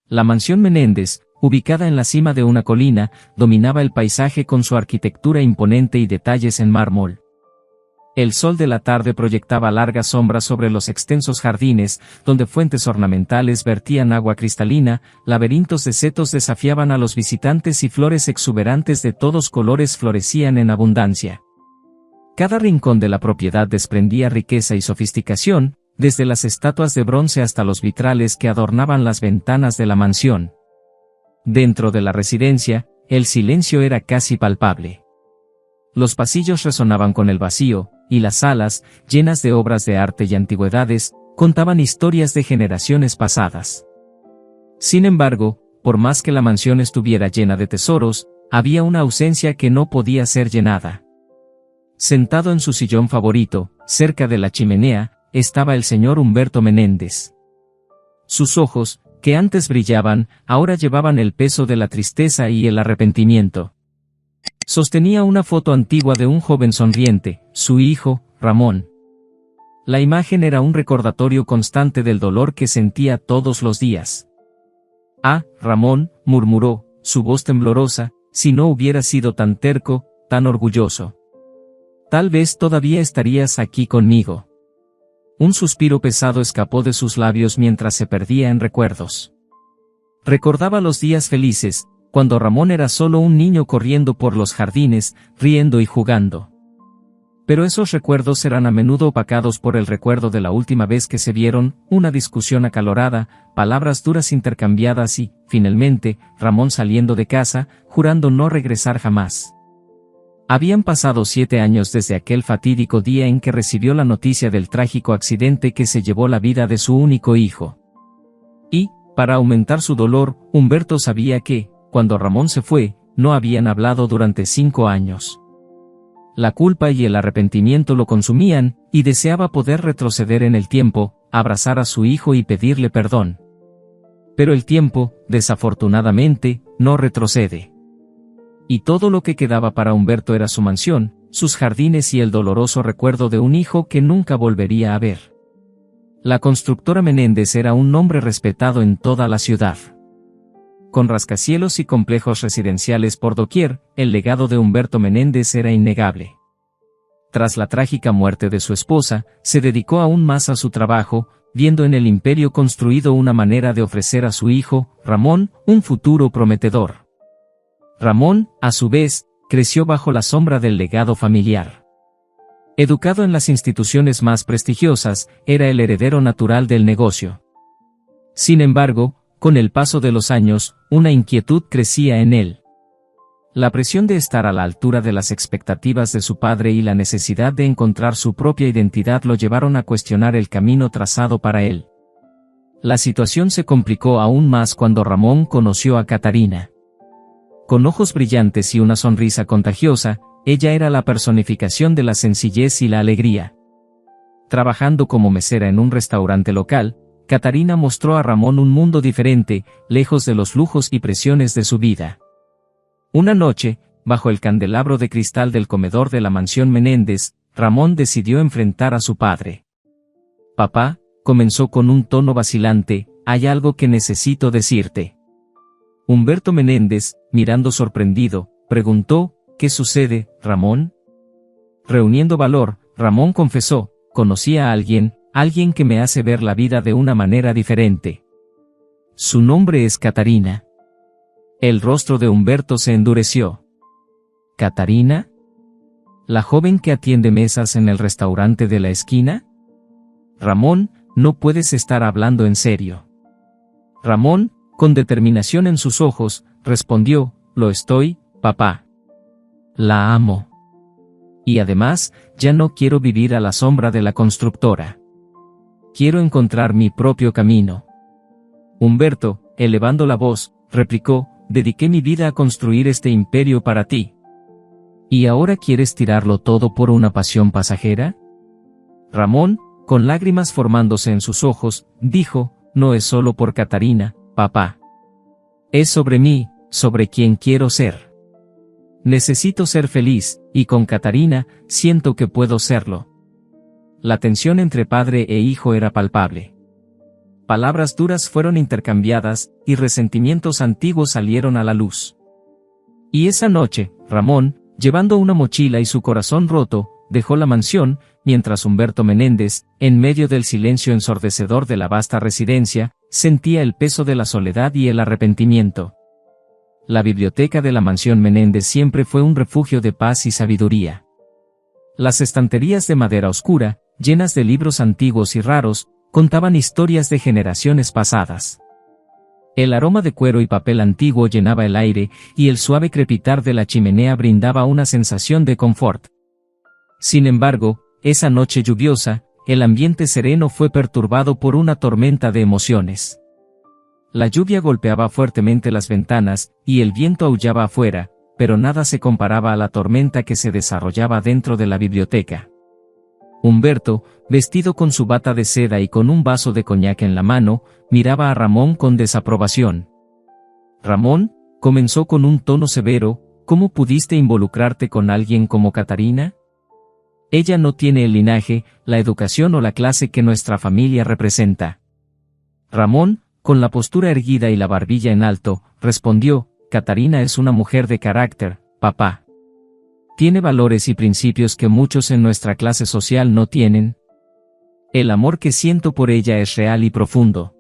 La mansión Menéndez, ubicada en la cima de una colina, dominaba el paisaje con su arquitectura imponente y detalles en mármol. El sol de la tarde proyectaba largas sombras sobre los extensos jardines, donde fuentes ornamentales vertían agua cristalina, laberintos de setos desafiaban a los visitantes y flores exuberantes de todos colores florecían en abundancia. Cada rincón de la propiedad desprendía riqueza y sofisticación, desde las estatuas de bronce hasta los vitrales que adornaban las ventanas de la mansión. Dentro de la residencia, el silencio era casi palpable. Los pasillos resonaban con el vacío, y las salas, llenas de obras de arte y antigüedades, contaban historias de generaciones pasadas. Sin embargo, por más que la mansión estuviera llena de tesoros, había una ausencia que no podía ser llenada. Sentado en su sillón favorito, cerca de la chimenea, estaba el señor Humberto Menéndez. Sus ojos, que antes brillaban, ahora llevaban el peso de la tristeza y el arrepentimiento. Sostenía una foto antigua de un joven sonriente, su hijo, Ramón. La imagen era un recordatorio constante del dolor que sentía todos los días. «Ah, Ramón», murmuró, su voz temblorosa, «si no hubieras sido tan terco, tan orgulloso. Tal vez todavía estarías aquí conmigo». Un suspiro pesado escapó de sus labios mientras se perdía en recuerdos. Recordaba los días felices, cuando Ramón era solo un niño corriendo por los jardines, riendo y jugando. Pero esos recuerdos eran a menudo opacados por el recuerdo de la última vez que se vieron, una discusión acalorada, palabras duras intercambiadas y, finalmente, Ramón saliendo de casa, jurando no regresar jamás. Habían pasado 7 años desde aquel fatídico día en que recibió la noticia del trágico accidente que se llevó la vida de su único hijo. Y, para aumentar su dolor, Humberto sabía que, cuando Ramón se fue, no habían hablado durante 5 años. La culpa y el arrepentimiento lo consumían, y deseaba poder retroceder en el tiempo, abrazar a su hijo y pedirle perdón. Pero el tiempo, desafortunadamente, no retrocede. Y todo lo que quedaba para Humberto era su mansión, sus jardines y el doloroso recuerdo de un hijo que nunca volvería a ver. La constructora Menéndez era un nombre respetado en toda la ciudad. Con rascacielos y complejos residenciales por doquier, el legado de Humberto Menéndez era innegable. Tras la trágica muerte de su esposa, se dedicó aún más a su trabajo, viendo en el imperio construido una manera de ofrecer a su hijo, Ramón, un futuro prometedor. Ramón, a su vez, creció bajo la sombra del legado familiar. Educado en las instituciones más prestigiosas, era el heredero natural del negocio. Sin embargo, con el paso de los años, una inquietud crecía en él. La presión de estar a la altura de las expectativas de su padre y la necesidad de encontrar su propia identidad lo llevaron a cuestionar el camino trazado para él. La situación se complicó aún más cuando Ramón conoció a Catarina. Con ojos brillantes y una sonrisa contagiosa, ella era la personificación de la sencillez y la alegría. Trabajando como mesera en un restaurante local, Catarina mostró a Ramón un mundo diferente, lejos de los lujos y presiones de su vida. Una noche, bajo el candelabro de cristal del comedor de la mansión Menéndez, Ramón decidió enfrentar a su padre. «Papá», comenzó con un tono vacilante, «hay algo que necesito decirte». Humberto Menéndez, mirando sorprendido, preguntó, «¿Qué sucede, Ramón?». Reuniendo valor, Ramón confesó, «Conocí a alguien que me hace ver la vida de una manera diferente. Su nombre es Catarina». El rostro de Humberto se endureció. «¿Catarina? ¿La joven que atiende mesas en el restaurante de la esquina?». «Ramón, no puedes estar hablando en serio». Ramón, con determinación en sus ojos, respondió, «Lo estoy, papá. La amo. Y además, ya no quiero vivir a la sombra de la constructora. Quiero encontrar mi propio camino». Humberto, elevando la voz, replicó, «Dediqué mi vida a construir este imperio para ti. ¿Y ahora quieres tirarlo todo por una pasión pasajera?». Ramón, con lágrimas formándose en sus ojos, dijo, «No es solo por Catarina, papá. Es sobre mí, sobre quien quiero ser. Necesito ser feliz, y con Catarina, siento que puedo serlo». La tensión entre padre e hijo era palpable. palabras duras fueron intercambiadas, y resentimientos antiguos salieron a la luz. Y esa noche, Ramón, llevando una mochila y su corazón roto, dejó la mansión, mientras Humberto Menéndez, en medio del silencio ensordecedor de la vasta residencia, sentía el peso de la soledad y el arrepentimiento. La biblioteca de la mansión Menéndez siempre fue un refugio de paz y sabiduría. Las estanterías de madera oscura, llenas de libros antiguos y raros, contaban historias de generaciones pasadas. El aroma de cuero y papel antiguo llenaba el aire, y el suave crepitar de la chimenea brindaba una sensación de confort. Sin embargo, esa noche lluviosa, el ambiente sereno fue perturbado por una tormenta de emociones. La lluvia golpeaba fuertemente las ventanas, y el viento aullaba afuera, pero nada se comparaba a la tormenta que se desarrollaba dentro de la biblioteca. Humberto, vestido con su bata de seda y con un vaso de coñac en la mano, miraba a Ramón con desaprobación. «Ramón», comenzó con un tono severo, «¿cómo pudiste involucrarte con alguien como Catarina? Ella no tiene el linaje, la educación o la clase que nuestra familia representa». Ramón, con la postura erguida y la barbilla en alto, respondió: «Catarina es una mujer de carácter, papá. Tiene valores y principios que muchos en nuestra clase social no tienen. El amor que siento por ella es real y profundo».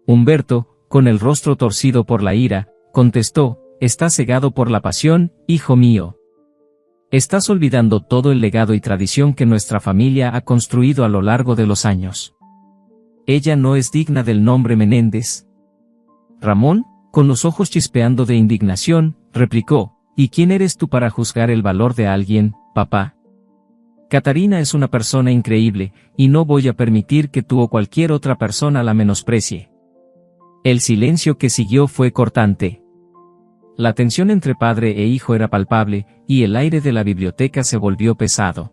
Humberto, con el rostro torcido por la ira, contestó: «Estás cegado por la pasión, hijo mío. Estás olvidando todo el legado y tradición que nuestra familia ha construido a lo largo de los años. Ella no es digna del nombre Menéndez». Ramón, con los ojos chispeando de indignación, replicó: «¿Y quién eres tú para juzgar el valor de alguien, papá? Catarina es una persona increíble, y no voy a permitir que tú o cualquier otra persona la menosprecie». El silencio que siguió fue cortante. La tensión entre padre e hijo era palpable, y el aire de la biblioteca se volvió pesado.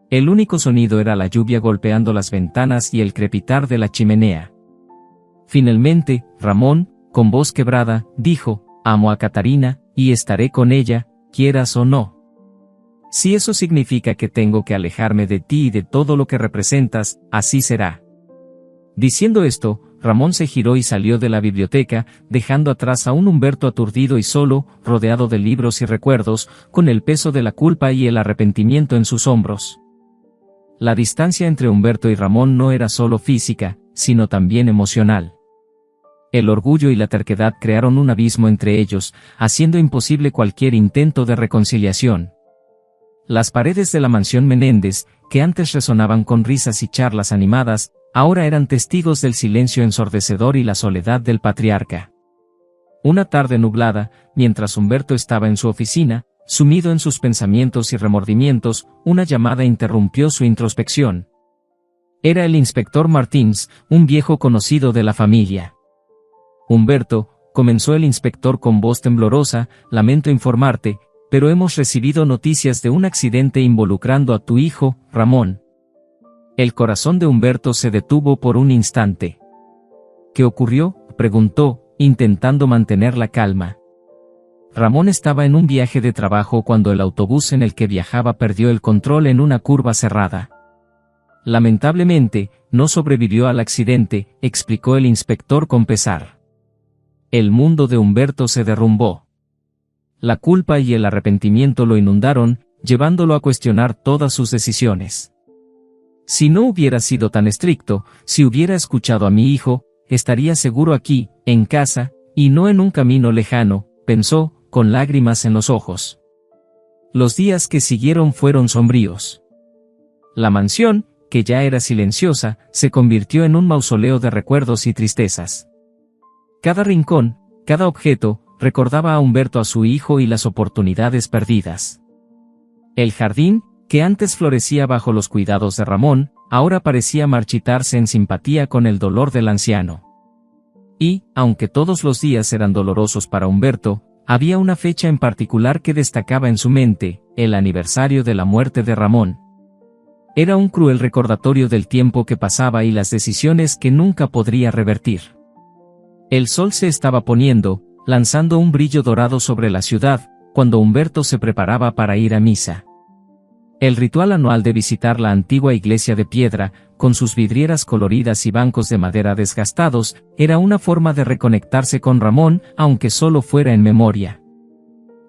El único sonido era la lluvia golpeando las ventanas y el crepitar de la chimenea. Finalmente, Ramón, con voz quebrada, dijo: «Amo a Catarina, y estaré con ella, quieras o no. Si eso significa que tengo que alejarme de ti y de todo lo que representas, así será». Diciendo esto, Ramón se giró y salió de la biblioteca, dejando atrás a un Humberto aturdido y solo, rodeado de libros y recuerdos, con el peso de la culpa y el arrepentimiento en sus hombros. La distancia entre Humberto y Ramón no era solo física, sino también emocional. El orgullo y la terquedad crearon un abismo entre ellos, haciendo imposible cualquier intento de reconciliación. Las paredes de la mansión Menéndez, que antes resonaban con risas y charlas animadas, ahora eran testigos del silencio ensordecedor y la soledad del patriarca. Una tarde nublada, mientras Humberto estaba en su oficina, sumido en sus pensamientos y remordimientos, una llamada interrumpió su introspección. Era el inspector Martins, un viejo conocido de la familia. «Humberto», comenzó el inspector con voz temblorosa, «lamento informarte, pero hemos recibido noticias de un accidente involucrando a tu hijo, Ramón». El corazón de Humberto se detuvo por un instante. «¿Qué ocurrió?», preguntó, intentando mantener la calma. Ramón estaba en un viaje de trabajo cuando el autobús en el que viajaba perdió el control en una curva cerrada. «Lamentablemente, no sobrevivió al accidente», explicó el inspector con pesar. El mundo de Humberto se derrumbó. La culpa y el arrepentimiento lo inundaron, llevándolo a cuestionar todas sus decisiones. «Si no hubiera sido tan estricto, si hubiera escuchado a mi hijo, estaría seguro aquí, en casa, y no en un camino lejano», pensó, con lágrimas en los ojos. Los días que siguieron fueron sombríos. La mansión, que ya era silenciosa, se convirtió en un mausoleo de recuerdos y tristezas. Cada rincón, cada objeto, recordaba a Humberto a su hijo y las oportunidades perdidas. El jardín, que antes florecía bajo los cuidados de Ramón, ahora parecía marchitarse en simpatía con el dolor del anciano. Y, aunque todos los días eran dolorosos para Humberto, había una fecha en particular que destacaba en su mente: el aniversario de la muerte de Ramón. Era un cruel recordatorio del tiempo que pasaba y las decisiones que nunca podría revertir. El sol se estaba poniendo, lanzando un brillo dorado sobre la ciudad, cuando Humberto se preparaba para ir a misa. El ritual anual de visitar la antigua iglesia de piedra, con sus vidrieras coloridas y bancos de madera desgastados, era una forma de reconectarse con Ramón, aunque solo fuera en memoria.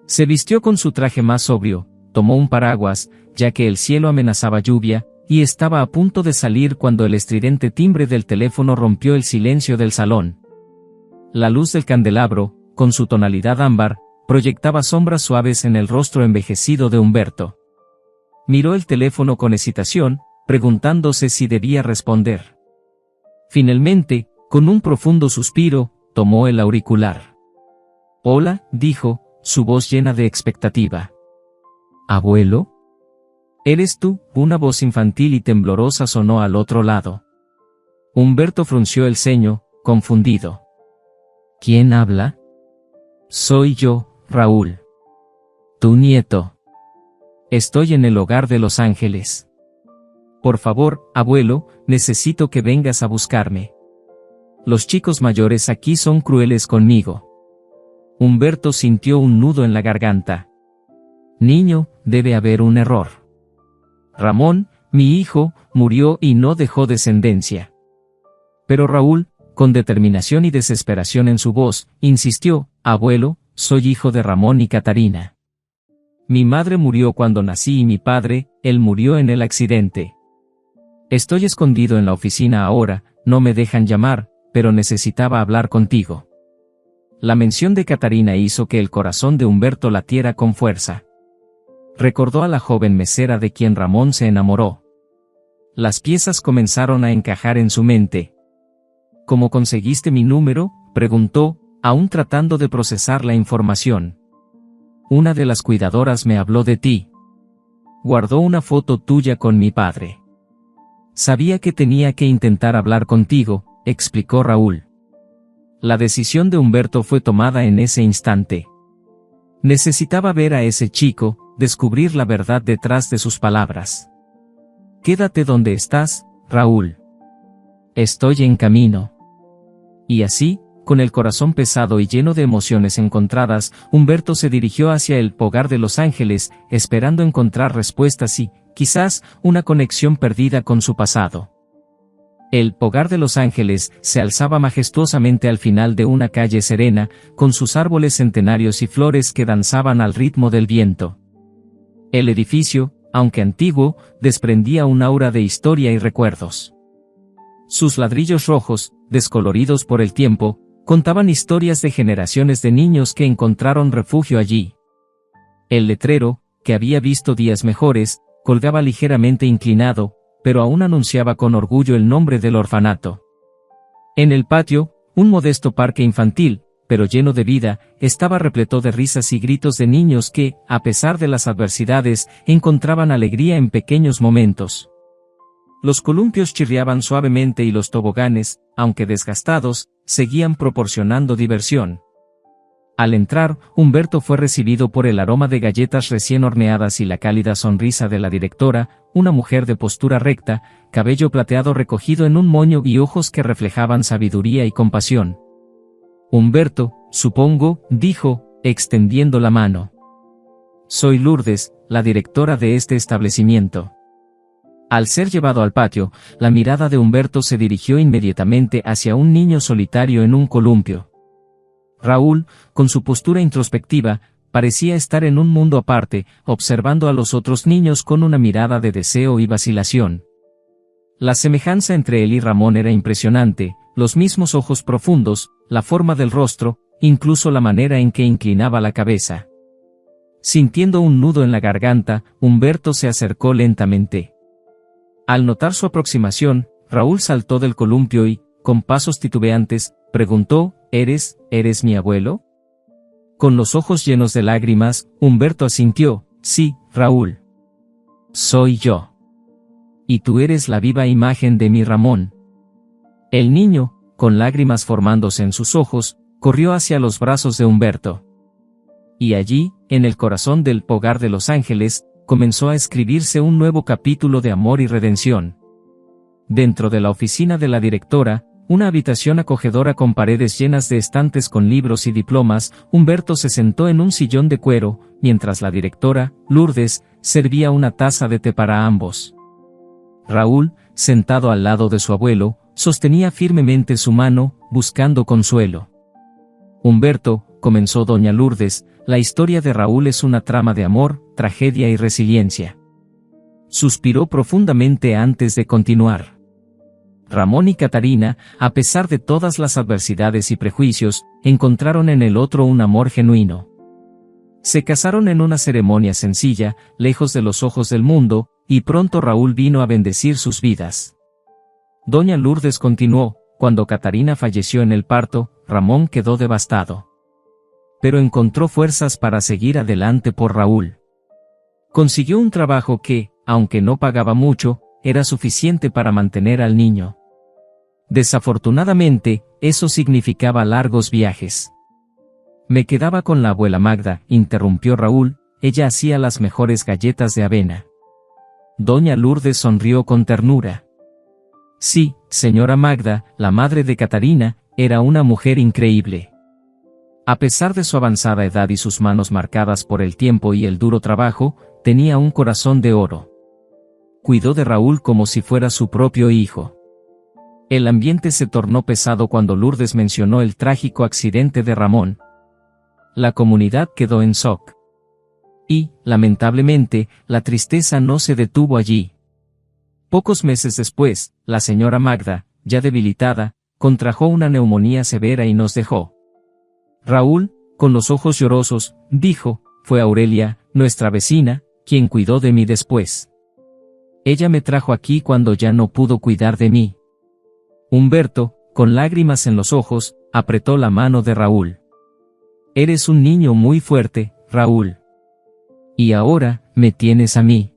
Se vistió con su traje más sobrio, tomó un paraguas, ya que el cielo amenazaba lluvia, y estaba a punto de salir cuando el estridente timbre del teléfono rompió el silencio del salón. La luz del candelabro, con su tonalidad ámbar, proyectaba sombras suaves en el rostro envejecido de Humberto. Miró el teléfono con hesitación, preguntándose si debía responder. Finalmente, con un profundo suspiro, tomó el auricular. «Hola», dijo, su voz llena de expectativa. «¿Abuelo?» «¿Eres tú?», una voz infantil y temblorosa sonó al otro lado. Humberto frunció el ceño, confundido. «¿Quién habla?» «Soy yo, Raúl. Tu nieto. Estoy en el hogar de Los Ángeles. Por favor, abuelo, necesito que vengas a buscarme. Los chicos mayores aquí son crueles conmigo». Humberto sintió un nudo en la garganta. «Niño, debe haber un error. Ramón, mi hijo, murió y no dejó descendencia». Pero Raúl, con determinación y desesperación en su voz, insistió: «Abuelo, soy hijo de Ramón y Catarina. Mi madre murió cuando nací y mi padre, él murió en el accidente. Estoy escondido en la oficina ahora, no me dejan llamar, pero necesitaba hablar contigo». La mención de Catarina hizo que el corazón de Humberto latiera con fuerza. Recordó a la joven mesera de quien Ramón se enamoró. Las piezas comenzaron a encajar en su mente. «¿Cómo conseguiste mi número?», preguntó, aún tratando de procesar la información. «Una de las cuidadoras me habló de ti. Guardó una foto tuya con mi padre. Sabía que tenía que intentar hablar contigo», explicó Raúl. La decisión de Humberto fue tomada en ese instante. Necesitaba ver a ese chico, descubrir la verdad detrás de sus palabras. «Quédate donde estás, Raúl. Estoy en camino». Y así, con el corazón pesado y lleno de emociones encontradas, Humberto se dirigió hacia el hogar de Los Ángeles, esperando encontrar respuestas y, quizás, una conexión perdida con su pasado. El hogar de Los Ángeles se alzaba majestuosamente al final de una calle serena, con sus árboles centenarios y flores que danzaban al ritmo del viento. El edificio, aunque antiguo, desprendía un aura de historia y recuerdos. Sus ladrillos rojos, descoloridos por el tiempo, contaban historias de generaciones de niños que encontraron refugio allí. El letrero, que había visto días mejores, colgaba ligeramente inclinado, pero aún anunciaba con orgullo el nombre del orfanato. En el patio, un modesto parque infantil, pero lleno de vida, estaba repleto de risas y gritos de niños que, a pesar de las adversidades, encontraban alegría en pequeños momentos. Los columpios chirriaban suavemente y los toboganes, aunque desgastados, seguían proporcionando diversión. Al entrar, Humberto fue recibido por el aroma de galletas recién horneadas y la cálida sonrisa de la directora, una mujer de postura recta, cabello plateado recogido en un moño y ojos que reflejaban sabiduría y compasión. «Humberto, supongo», dijo, extendiendo la mano. «Soy Lourdes, la directora de este establecimiento». Al ser llevado al patio, la mirada de Humberto se dirigió inmediatamente hacia un niño solitario en un columpio. Raúl, con su postura introspectiva, parecía estar en un mundo aparte, observando a los otros niños con una mirada de deseo y vacilación. La semejanza entre él y Ramón era impresionante, los mismos ojos profundos, la forma del rostro, incluso la manera en que inclinaba la cabeza. Sintiendo un nudo en la garganta, Humberto se acercó lentamente. Al notar su aproximación, Raúl saltó del columpio y, con pasos titubeantes, preguntó: ¿Eres mi abuelo? Con los ojos llenos de lágrimas, Humberto asintió: «Sí, Raúl. Soy yo. Y tú eres la viva imagen de mi Ramón». El niño, con lágrimas formándose en sus ojos, corrió hacia los brazos de Humberto. Y allí, en el corazón del hogar de Los Ángeles, comenzó a escribirse un nuevo capítulo de amor y redención. Dentro de la oficina de la directora, una habitación acogedora con paredes llenas de estantes con libros y diplomas, Humberto se sentó en un sillón de cuero, mientras la directora, Lourdes, servía una taza de té para ambos. Raúl, sentado al lado de su abuelo, sostenía firmemente su mano, buscando consuelo. Humberto, comenzó doña Lourdes, la historia de Raúl es una trama de amor, tragedia y resiliencia. Suspiró profundamente antes de continuar. Ramón y Catarina, a pesar de todas las adversidades y prejuicios, encontraron en el otro un amor genuino. Se casaron en una ceremonia sencilla, lejos de los ojos del mundo, y pronto Raúl vino a bendecir sus vidas. Doña Lourdes continuó: cuando Catarina falleció en el parto, Ramón quedó devastado. Pero encontró fuerzas para seguir adelante por Raúl. Consiguió un trabajo que, aunque no pagaba mucho, era suficiente para mantener al niño. Desafortunadamente, eso significaba largos viajes. Me quedaba con la abuela Magda, interrumpió Raúl, ella hacía las mejores galletas de avena. Doña Lourdes sonrió con ternura. Sí, señora Magda, la madre de Catarina, era una mujer increíble. A pesar de su avanzada edad y sus manos marcadas por el tiempo y el duro trabajo, tenía un corazón de oro. Cuidó de Raúl como si fuera su propio hijo. El ambiente se tornó pesado cuando Lourdes mencionó el trágico accidente de Ramón. La comunidad quedó en shock. Y, lamentablemente, la tristeza no se detuvo allí. Pocos meses después, la señora Magda, ya debilitada, contrajo una neumonía severa y nos dejó. Raúl, con los ojos llorosos, dijo: fue Aurelia, nuestra vecina, quien cuidó de mí después. Ella me trajo aquí cuando ya no pudo cuidar de mí. Humberto, con lágrimas en los ojos, apretó la mano de Raúl. Eres un niño muy fuerte, Raúl. Y ahora, me tienes a mí.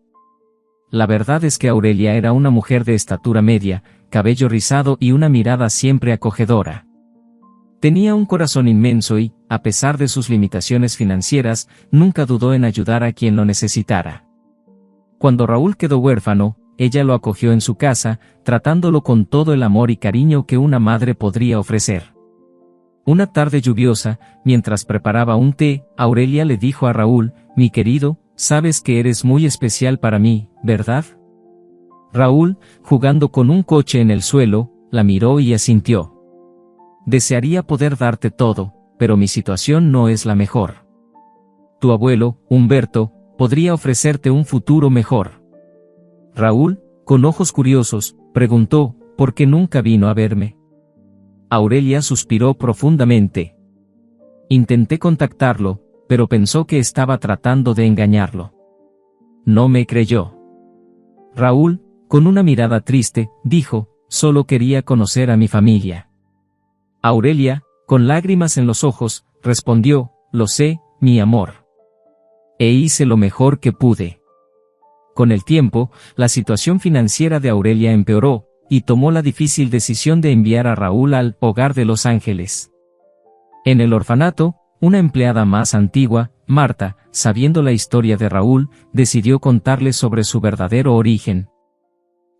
La verdad es que Aurelia era una mujer de estatura media, cabello rizado y una mirada siempre acogedora. Tenía un corazón inmenso y, a pesar de sus limitaciones financieras, nunca dudó en ayudar a quien lo necesitara. Cuando Raúl quedó huérfano, ella lo acogió en su casa, tratándolo con todo el amor y cariño que una madre podría ofrecer. Una tarde lluviosa, mientras preparaba un té, Aurelia le dijo a Raúl: mi querido, sabes que eres muy especial para mí, ¿verdad? Raúl, jugando con un coche en el suelo, la miró y asintió. Desearía poder darte todo, pero mi situación no es la mejor. Tu abuelo, Humberto, podría ofrecerte un futuro mejor. Raúl, con ojos curiosos, preguntó: ¿por qué nunca vino a verme? Aurelia suspiró profundamente. Intenté contactarlo, pero pensó que estaba tratando de engañarlo. No me creyó. Raúl, con una mirada triste, dijo: solo quería conocer a mi familia. Aurelia, con lágrimas en los ojos, respondió: lo sé, mi amor. E hice lo mejor que pude. Con el tiempo, la situación financiera de Aurelia empeoró, y tomó la difícil decisión de enviar a Raúl al Hogar de los Ángeles. En el orfanato, una empleada más antigua, Marta, sabiendo la historia de Raúl, decidió contarle sobre su verdadero origen.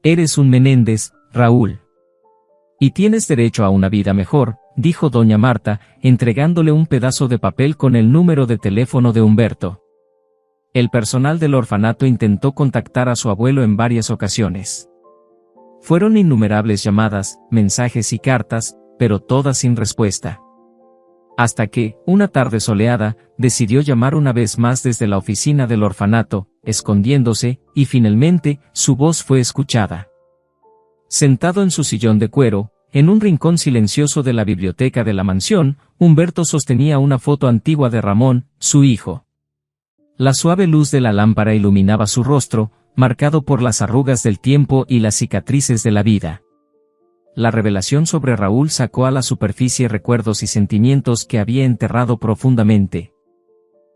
Eres un Menéndez, Raúl. Y tienes derecho a una vida mejor, dijo doña Marta, entregándole un pedazo de papel con el número de teléfono de Humberto. El personal del orfanato intentó contactar a su abuelo en varias ocasiones. Fueron innumerables llamadas, mensajes y cartas, pero todas sin respuesta. Hasta que, una tarde soleada, decidió llamar una vez más desde la oficina del orfanato, escondiéndose, y finalmente, su voz fue escuchada. Sentado en su sillón de cuero, en un rincón silencioso de la biblioteca de la mansión, Humberto sostenía una foto antigua de Ramón, su hijo. La suave luz de la lámpara iluminaba su rostro, marcado por las arrugas del tiempo y las cicatrices de la vida. La revelación sobre Raúl sacó a la superficie recuerdos y sentimientos que había enterrado profundamente.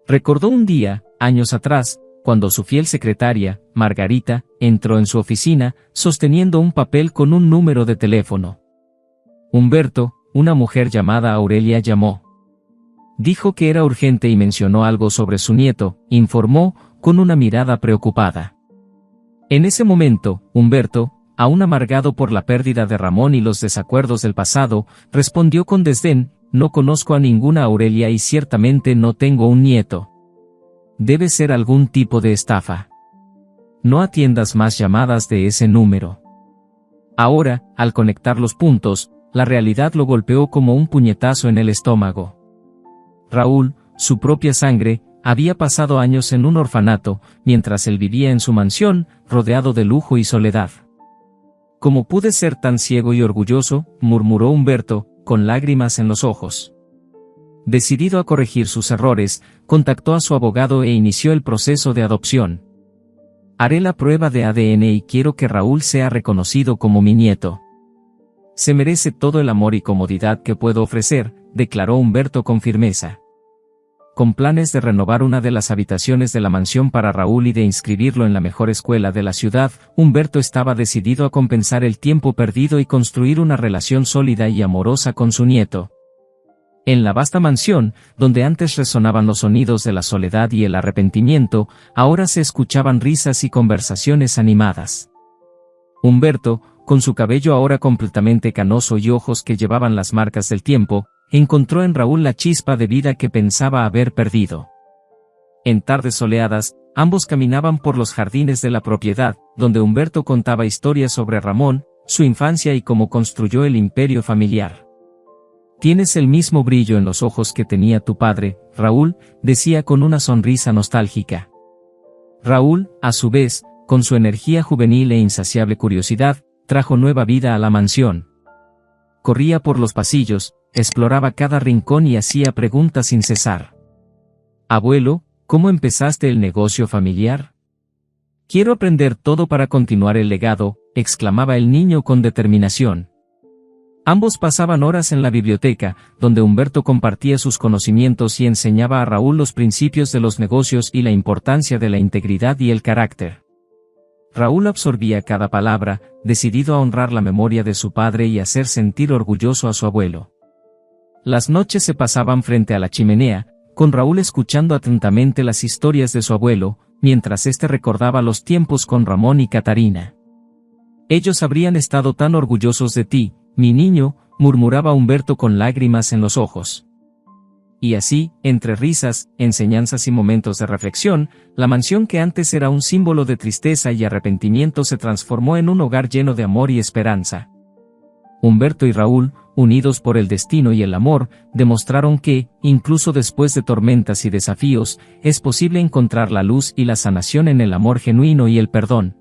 Recordó un día, años atrás, cuando su fiel secretaria, Margarita, entró en su oficina, sosteniendo un papel con un número de teléfono. Humberto, una mujer llamada Aurelia llamó. Dijo que era urgente y mencionó algo sobre su nieto, informó, con una mirada preocupada. En ese momento, Humberto, aún amargado por la pérdida de Ramón y los desacuerdos del pasado, respondió con desdén: no conozco a ninguna Aurelia y ciertamente no tengo un nieto. Debe ser algún tipo de estafa. No atiendas más llamadas de ese número. Ahora, al conectar los puntos, la realidad lo golpeó como un puñetazo en el estómago. Raúl, su propia sangre, había pasado años en un orfanato, mientras él vivía en su mansión, rodeado de lujo y soledad. «¿Cómo pude ser tan ciego y orgulloso?», murmuró Humberto, con lágrimas en los ojos. Decidido a corregir sus errores, contactó a su abogado e inició el proceso de adopción. «Haré la prueba de ADN y quiero que Raúl sea reconocido como mi nieto. Se merece todo el amor y comodidad que puedo ofrecer», declaró Humberto con firmeza. Con planes de renovar una de las habitaciones de la mansión para Raúl y de inscribirlo en la mejor escuela de la ciudad, Humberto estaba decidido a compensar el tiempo perdido y construir una relación sólida y amorosa con su nieto. En la vasta mansión, donde antes resonaban los sonidos de la soledad y el arrepentimiento, ahora se escuchaban risas y conversaciones animadas. Humberto, con su cabello ahora completamente canoso y ojos que llevaban las marcas del tiempo, encontró en Raúl la chispa de vida que pensaba haber perdido. En tardes soleadas, ambos caminaban por los jardines de la propiedad, donde Humberto contaba historias sobre Ramón, su infancia y cómo construyó el imperio familiar. «Tienes el mismo brillo en los ojos que tenía tu padre, Raúl», decía con una sonrisa nostálgica. Raúl, a su vez, con su energía juvenil e insaciable curiosidad, trajo nueva vida a la mansión. Corría por los pasillos, exploraba cada rincón y hacía preguntas sin cesar. «Abuelo, ¿cómo empezaste el negocio familiar? Quiero aprender todo para continuar el legado», exclamaba el niño con determinación. Ambos pasaban horas en la biblioteca, donde Humberto compartía sus conocimientos y enseñaba a Raúl los principios de los negocios y la importancia de la integridad y el carácter. Raúl absorbía cada palabra, decidido a honrar la memoria de su padre y hacer sentir orgulloso a su abuelo. Las noches se pasaban frente a la chimenea, con Raúl escuchando atentamente las historias de su abuelo, mientras éste recordaba los tiempos con Ramón y Catarina. «Ellos habrían estado tan orgullosos de ti, mi niño», murmuraba Humberto con lágrimas en los ojos. Y así, entre risas, enseñanzas y momentos de reflexión, la mansión que antes era un símbolo de tristeza y arrepentimiento se transformó en un hogar lleno de amor y esperanza. Humberto y Raúl, unidos por el destino y el amor, demostraron que, incluso después de tormentas y desafíos, es posible encontrar la luz y la sanación en el amor genuino y el perdón.